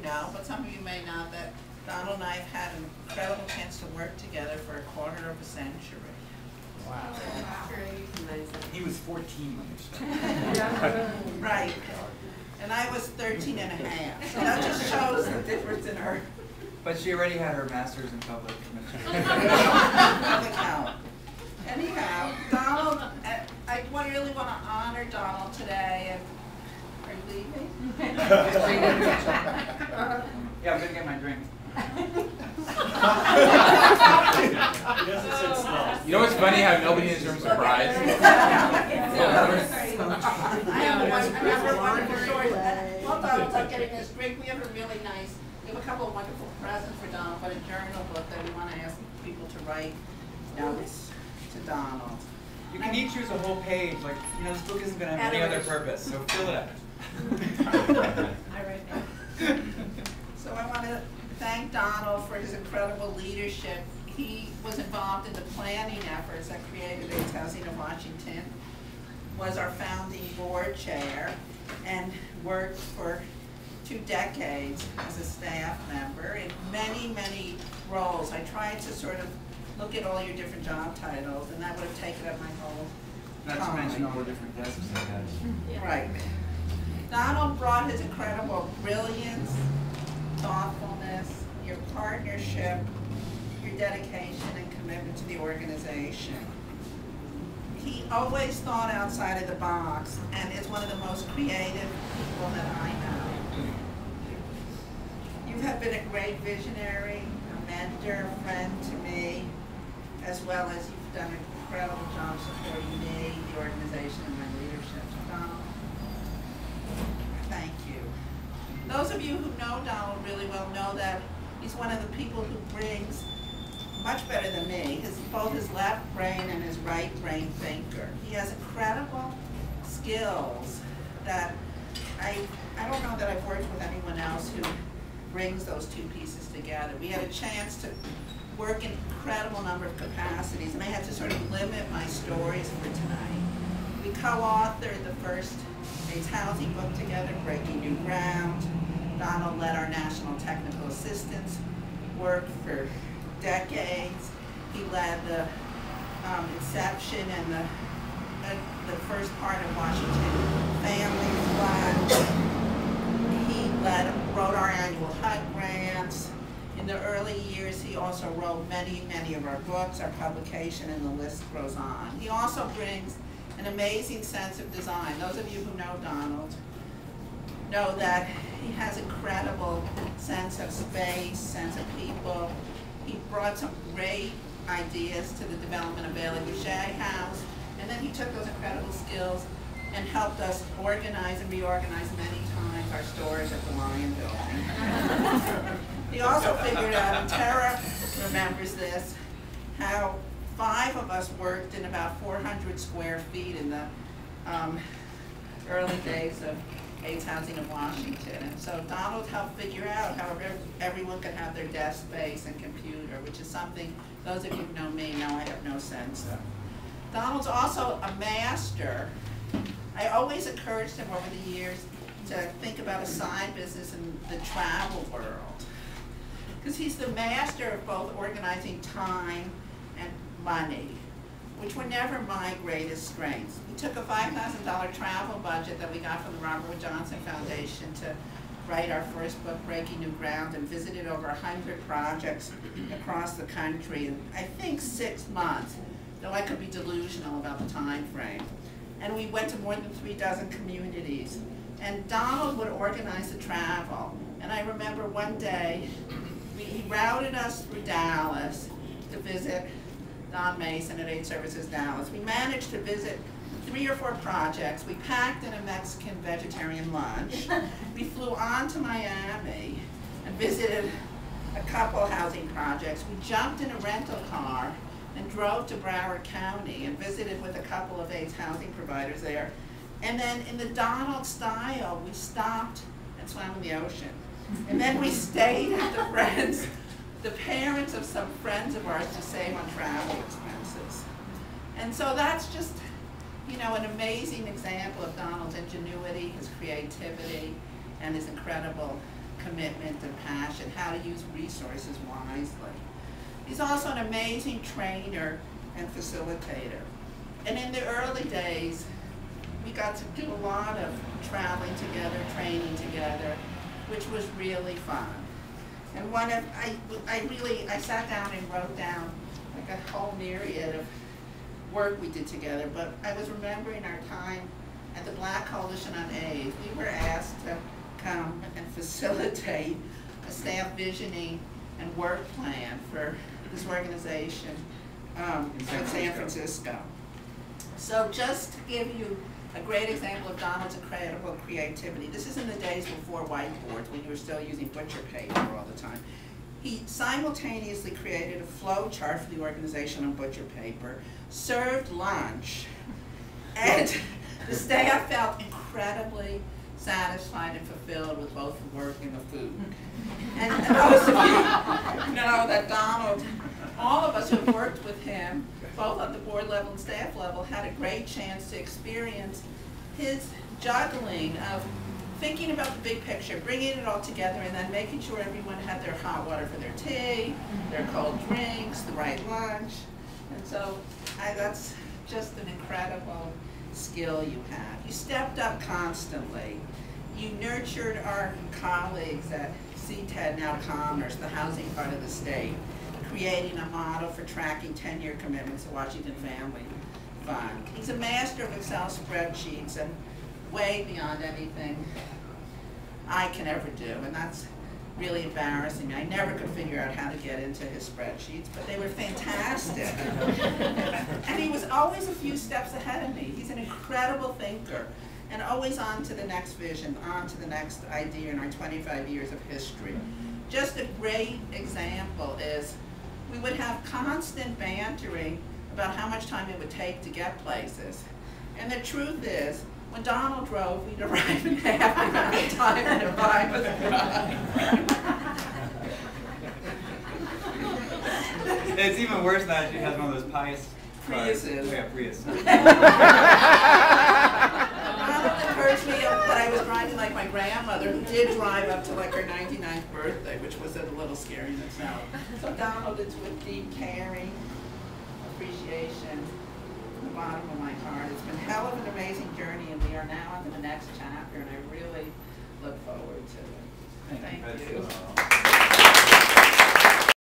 know, but some of you may not, that Donald and I have had an incredible chance to work together for a quarter of a century. Wow. He was 14 when they started. Right. And I was 13 and a half. So that just shows the difference in her. But she already had her master's in public administration. Public health. Anyhow, Donald, I really want to honor Donald today. And are you leaving? Yeah, I'm going to get my drink. You know what's funny? How nobody in this room surprised? I remember one of the stories. While Donald's up getting his drink, we have a really nice, we have a couple of wonderful presents for Donald, but a journal book that we want to ask people to write notes to Donald. You can each choose a whole page. Like, you know, this book isn't going to have any other purpose, so fill it out. I write that. So I want to thank Donald for his incredible leadership. He was involved in the planning efforts that created AIDS Housing of Washington, was our founding board chair, and worked for 2 decades as a staff member in many, many roles. I tried to sort of look at all your different job titles, and that would have taken up my whole time. Not to mention all the different desks I had. Yeah. Right. Donald brought his incredible brilliance, thoughtfulness, your partnership, your dedication and commitment to the organization. He always thought outside of the box and is one of the most creative people that I know. You have been a great visionary, a mentor, a friend to me, as well as you've done an incredible job supporting me, the organization, and my leadership. Donald, thank you. Those of you who know Donald really well know that he's one of the people who brings, much better than me, both his left brain and his right brain thinker. He has incredible skills that I don't know that I've worked with anyone else who brings those two pieces together. We had a chance to work in an incredible number of capacities, and I had to sort of limit my stories for tonight. We co-authored the first AIDS housing book together, Breaking New Ground. Donald led our national technical assistance work for decades. He led the inception and the first part of Washington Family Fund. He wrote our annual HUD grants. In the early years, he also wrote many, many of our books, our publication, and the list goes on. He also brings an amazing sense of design. Those of you who know Donald know that he has incredible sense of space, sense of people. He brought some great ideas to the development of Bailey Boucher House, and then he took those incredible skills and helped us organize and reorganize many times our stores at the Lion Building. He also figured out, and Tara remembers this, how 5 of us worked in about 400 square feet in the early days of AIDS Housing of Washington. And so Donald helped figure out how everyone could have their desk space and computer, which is something those of you who know me know I have no sense of. Donald's also a master. I always encouraged him over the years to think about a side business in the travel world, because he's the master of both organizing time and money, which were never my greatest strengths. We took a $5,000 travel budget that we got from the Robert Wood Johnson Foundation to write our first book, Breaking New Ground, and visited over 100 projects across the country in, I think, 6 months, though I could be delusional about the time frame. And we went to more than 36 communities. And Donald would organize the travel. And I remember one day, he routed us through Dallas to visit Don Mason at AIDS Services Dallas. We managed to visit 3 or 4 projects. We packed in a Mexican vegetarian lunch. We flew on to Miami and visited a couple housing projects. We jumped in a rental car and drove to Broward County and visited with a couple of AIDS housing providers there. And then in the Donald style, we stopped and swam in the ocean. And then we stayed at the parents of some friends of ours to save on travel expenses. And so that's just, you know, an amazing example of Donald's ingenuity, his creativity, and his incredible commitment and passion, how to use resources wisely. He's also an amazing trainer and facilitator. And in the early days, we got to do a lot of traveling together, training together, which was really fun. And I sat down and wrote down like a whole myriad of work we did together, but I was remembering our time at the Black Coalition on AIDS. We were asked to come and facilitate a staff visioning and work plan for this organization in San Francisco. So just to give you a great example of Donald's incredible creativity, this is in the days before whiteboards, when you were still using butcher paper all the time. He simultaneously created a flow chart for the organization on butcher paper, served lunch, and the staff felt incredibly satisfied and fulfilled with both the work and the food. And those of you know that Donald, all of us who have worked with him, both at the board level and staff level, had a great chance to experience his juggling of thinking about the big picture, bringing it all together, and then making sure everyone had their hot water for their tea, their cold drinks, the right lunch. And so that's just an incredible skill you had. You stepped up constantly. You nurtured our colleagues at CTED, now Commerce, the housing part of the state, creating a model for tracking 10-year commitments to Washington Family Fund. He's a master of Excel spreadsheets and way beyond anything I can ever do, and that's really embarrassing. I never could figure out how to get into his spreadsheets, but they were fantastic. And he was always a few steps ahead of me. He's an incredible thinker, and always on to the next vision, on to the next idea in our 25 years of history. Just a great example is we would have constant bantering about how much time it would take to get places. And the truth is, when Donald drove, we'd arrive in half the amount of time that if I was driving. It's even worse now. She has one of those pious cars. Priuses. Oh, yeah, Prius. Donald encouraged me that I was driving like my grandmother, who did drive up to like her 99th birthday, which was a little scary in itself. So Donald, it's with deep caring, appreciation, from the bottom of my heart. It's been hell of an amazing journey, and we are now on to the next chapter, and I really look forward to it. Thank you. Thank you.